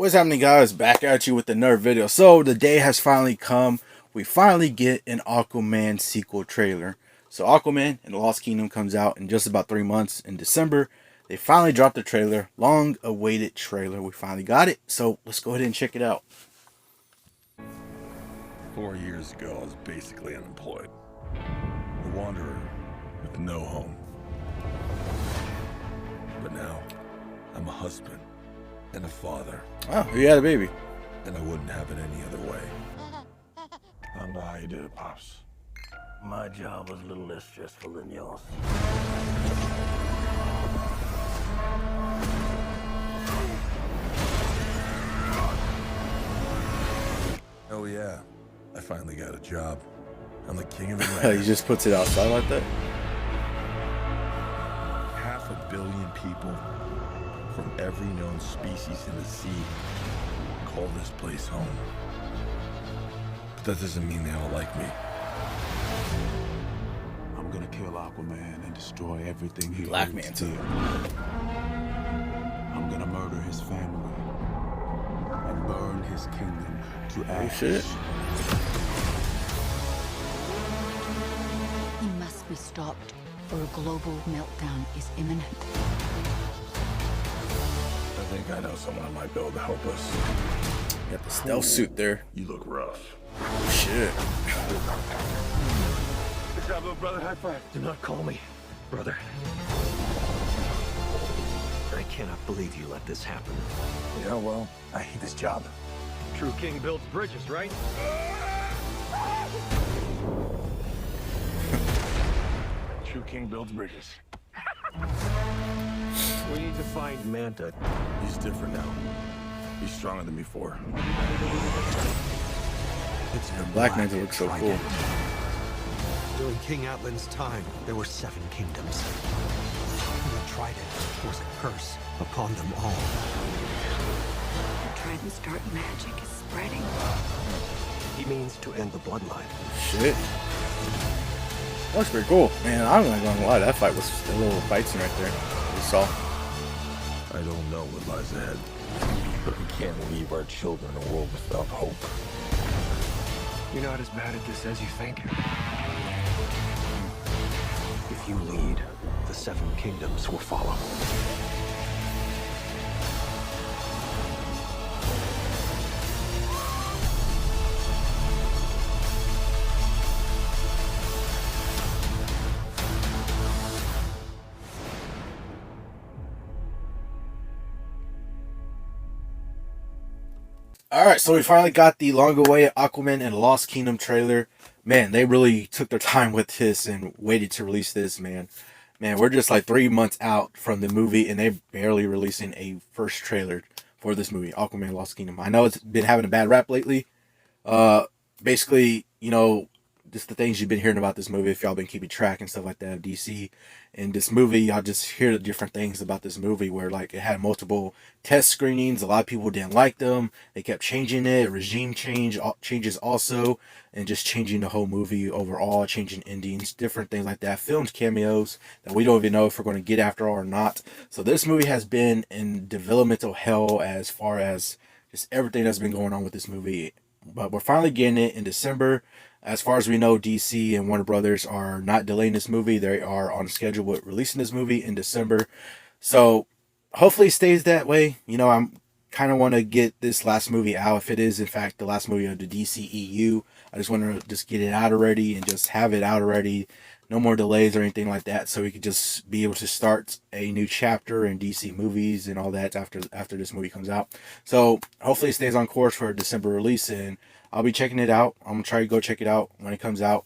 What's happening, guys? Back at you with another video. So the day has finally come. We finally get an Aquaman sequel trailer. So Aquaman and the Lost Kingdom comes out in just about 3 months in December. They finally dropped the trailer. Long awaited trailer. We finally got it. So let's go ahead and check it out. 4 years ago, I was basically unemployed. A wanderer with no home. But now, I'm a husband and a father. Oh, you had a baby. And I wouldn't have it any other way. I don't know how you did it, Pops. My job was a little less stressful than yours. Oh yeah, I finally got a job. I'm the king of the He land. just puts it outside like that. 500 million people from every known species in the sea call this place home. But that doesn't mean they all like me. I'm gonna kill Aquaman and destroy everything he Black holds man, too. dear. I'm gonna murder his family and burn his kingdom to Oh ash. shit. He must be stopped, or a global meltdown is imminent. I think I know someone that might be able to help us. Got the stealth suit there. You look rough. Oh, shit. Good job, little brother. High five. Do not call me brother. I cannot believe you let this happen. Yeah, well, I hate this job. True king builds bridges, right? True king builds bridges. We need to find Manta. He's different now. He's stronger than before. It's the Black Manta looks so cool. During King Atlan's time, there were 7 kingdoms. The trident was a curse upon them all. The Trident's dark magic is spreading. He means to end the bloodline. Shit. That looks pretty cool. Man, I'm not gonna lie, that fight was a little fight scene right there. We saw. I don't know what lies ahead, but we can't leave our children a world without hope. You're not as bad at this as you think. If you lead, the 7 kingdoms will follow. Alright, so we finally got the long-awaited Aquaman and Lost Kingdom trailer. Man, they really took their time with this and waited to release this, man. Man, we're just like 3 months out from the movie, and they're barely releasing a first trailer for this movie, Aquaman Lost Kingdom. I know it's been having a bad rap lately. Basically, you know, just the things you've been hearing about this movie, if y'all been keeping track and stuff like that of DC. And this movie, y'all just hear the different things about this movie where, like, it had multiple test screenings. A lot of people didn't like them. They kept changing it. Regime changes also. And just changing the whole movie overall, changing endings, different things like that. Filmed cameos that we don't even know if we're going to get after all or not. So this movie has been in developmental hell as far as just everything that's been going on with this movie. But we're finally getting it in December. As far as we know, DC and Warner Brothers are not delaying this movie. They are on schedule with releasing this movie in December. So hopefully it stays that way. You know, I'm kind of want to get this last movie out. If it is, in fact, the last movie of the DCEU, I just want to just get it out already and just have it out already. No more delays or anything like that. So we could just be able to start a new chapter in DC movies and all that after this movie comes out. So hopefully it stays on course for a December release, and I'll be checking it out. I'm going to try to go check it out when it comes out.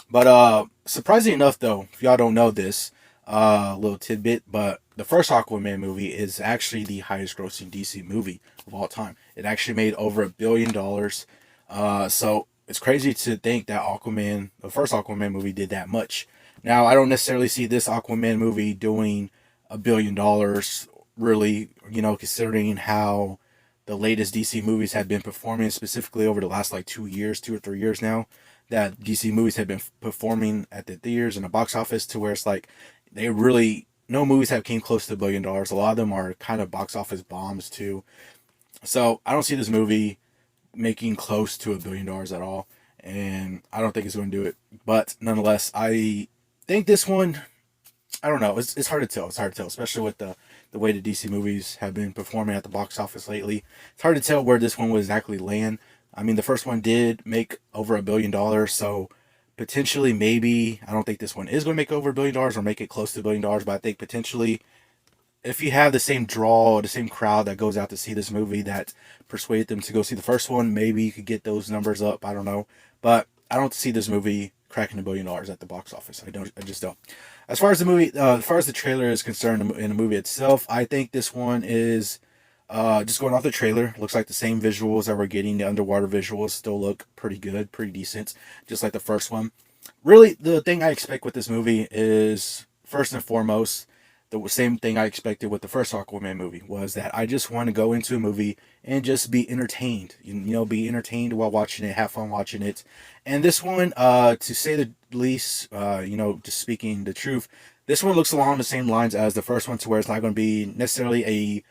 But surprisingly enough, though, if y'all don't know this, little tidbit, but the first Aquaman movie is actually the highest grossing DC movie of all time. It actually made over $1 billion. So it's crazy to think that Aquaman, the first Aquaman movie, did that much. Now, I don't necessarily see this Aquaman movie doing $1 billion, really, you know, considering how the latest DC movies have been performing, specifically over the last like 2 years, 2 or 3 years now, that DC movies have been performing at the theaters and the box office to where it's like they really, no movies have came close to $1 billion. A lot of them are kind of box office bombs too. So I don't see this movie making close to $1 billion at all, and I don't think it's going to do it. But nonetheless, I think this one. I don't know. It's hard to tell. It's hard to tell, especially with the way the DC movies have been performing at the box office lately. It's hard to tell where this one would exactly land. I mean, the first one did make over $1 billion, so potentially, maybe I don't think this one is going to make over $1 billion or make it close to $1 billion, but I think potentially if you have the same draw, the same crowd that goes out to see this movie that persuaded them to go see the first one, maybe you could get those numbers up. I don't know, but I don't see this movie cracking $1 billion at the box office. I don't. I just don't. As far as the movie, as far as the trailer is concerned, in the movie itself, I think this one is just going off the trailer. Looks like the same visuals that we're getting. The underwater visuals still look pretty good, pretty decent, just like the first one. Really, the thing I expect with this movie is first and foremost the same thing I expected with the first Aquaman movie, was that I just want to go into a movie and just be entertained. Be entertained while watching it, have fun watching it. And this one, to say the least, just speaking the truth, this one looks along the same lines as the first one, to where it's not going to be necessarily a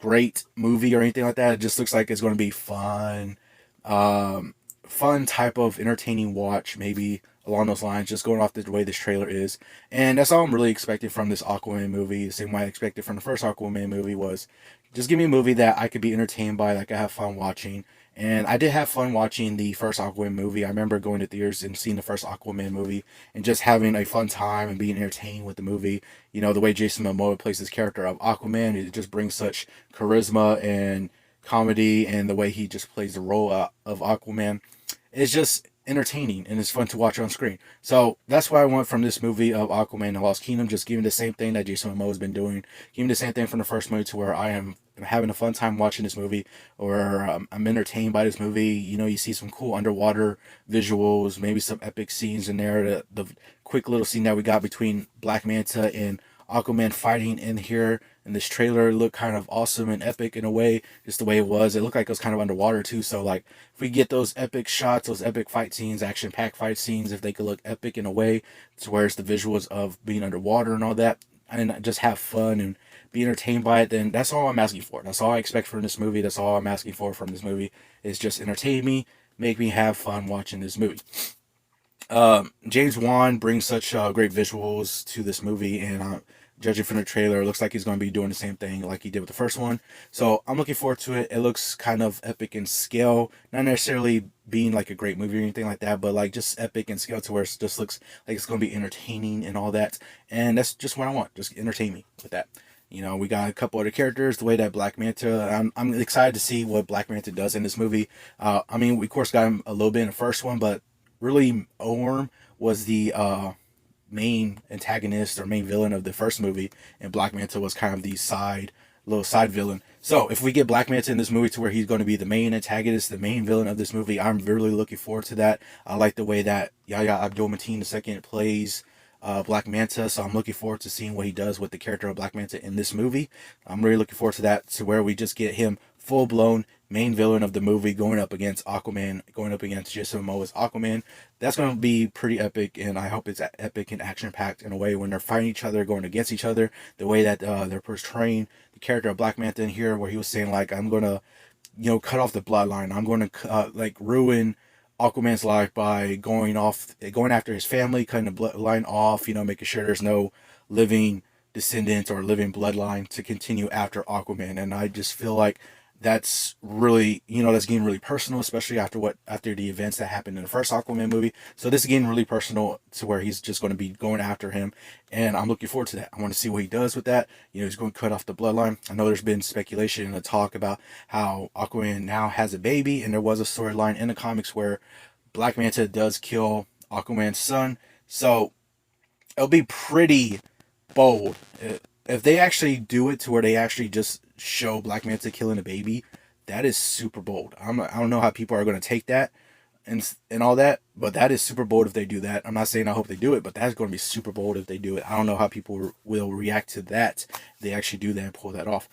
great movie or anything like that. It just looks like it's going to be fun, fun type of entertaining watch, maybe along those lines, just going off the way this trailer is. And that's all I'm really expecting from this Aquaman movie. The same way I expected from the first Aquaman movie was just give me a movie that I could be entertained by, that I could have fun watching. And I did have fun watching the first Aquaman movie. I remember going to theaters and seeing the first Aquaman movie and just having a fun time and being entertained with the movie. The way Jason Momoa plays his character of Aquaman, it just brings such charisma and comedy, and the way he just plays the role of Aquaman, it's just entertaining and it's fun to watch on screen. So that's what I want from this movie of Aquaman and the Lost Kingdom. Just give me the same thing that Jason Momoa has been doing. Give me the same thing from the first movie, to where I am having a fun time watching this movie, or I'm entertained by this movie. You see some cool underwater visuals, maybe some epic scenes in there. The quick little scene that we got between Black Manta and Aquaman fighting in here in this trailer looked kind of awesome and epic in a way, just the way it was. It looked like it was kind of underwater too. So like, if we get those epic shots, those epic fight scenes, action-packed fight scenes, if they could look epic in a way, to where it's the visuals of being underwater and all that, and just have fun and be entertained by it, then that's all I'm asking for. That's all I expect from this movie. That's all I'm asking for from this movie, is just entertain me, make me have fun watching this movie. James Wan brings such great visuals to this movie, and judging from the trailer, it looks like he's going to be doing the same thing like he did with the first one. So I'm looking forward to it. It looks kind of epic in scale, not necessarily being like a great movie or anything like that, but like just epic in scale, to where it just looks like it's going to be entertaining and all that. And that's just what I want. Just entertain me with that. We got a couple other characters. The way that Black Manta, I'm excited to see what Black Manta does in this movie. I mean, we of course got him a little bit in the first one, but really Orm was the main antagonist or main villain of the first movie, and Black Manta was kind of the little side villain. So if we get Black Manta in this movie to where he's going to be the main antagonist, the main villain of this movie, I'm really looking forward to that. I like the way that Yahya Abdul-Mateen II plays Black Manta, so I'm looking forward to seeing what he does with the character of Black Manta in this movie. I'm really looking forward to that, to where we just get him full-blown main villain of the movie, going up against Aquaman, going up against Jason Momoa's Aquaman. That's going to be pretty epic, and I hope it's epic and action-packed in a way when they're fighting each other, going against each other, the way that they're portraying the character of Black Manta in here, where he was saying, like, I'm going to, cut off the bloodline. I'm going to, ruin Aquaman's life by going after his family, cutting the bloodline off, making sure there's no living descendants or living bloodline to continue after Aquaman. And I just feel like that's really, that's getting really personal, especially after the events that happened in the first Aquaman movie. So this is getting really personal, to where he's just going to be going after him, and I'm looking forward to that. I want to see what he does with that. He's going to cut off the bloodline. I know there's been speculation and a talk about how Aquaman now has a baby, and there was a storyline in the comics where Black Manta does kill Aquaman's son. So it'll be pretty bold if they actually do it, to where they actually just show Black Manta killing a baby. That is super bold. I don't know how people are going to take that and all that, but that is super bold if they do that. I'm not saying I hope they do it, but that's going to be super bold if they do it. I don't know how people will react to that if they actually do that and pull that off.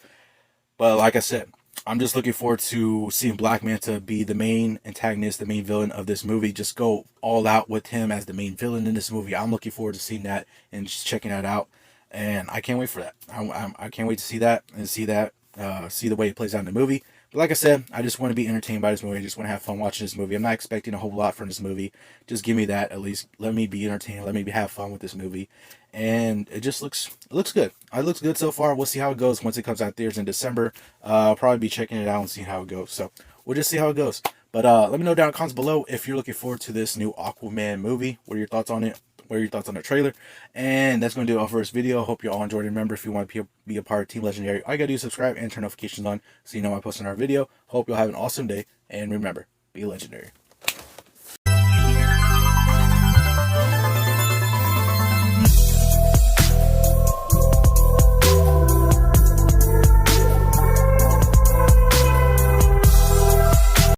But like I said, I'm just looking forward to seeing Black Manta be the main antagonist, the main villain of this movie. Just go all out with him as the main villain in this movie. I'm looking forward to seeing that and just checking that out. And I can't wait for that. I can't wait to see that and see the way it plays out in the movie. But like I said, I just want to be entertained by this movie. I just want to have fun watching this movie. I'm not expecting a whole lot from this movie. Just give me that at least. Let me be entertained. Let me have fun with this movie. And it just looks good. It looks good so far. We'll see how it goes once it comes out theaters in December. I'll probably be checking it out and seeing how it goes. So we'll just see how it goes. But let me know down in the comments below if you're looking forward to this new Aquaman movie. What are your thoughts on it? What are your thoughts on the trailer? And that's going to do it for this video. Hope you all enjoyed it. Remember, if you want to be a part of Team Legendary, all you got to do is subscribe and turn notifications on so you know when I post another video. Hope you all have an awesome day. And remember, be legendary.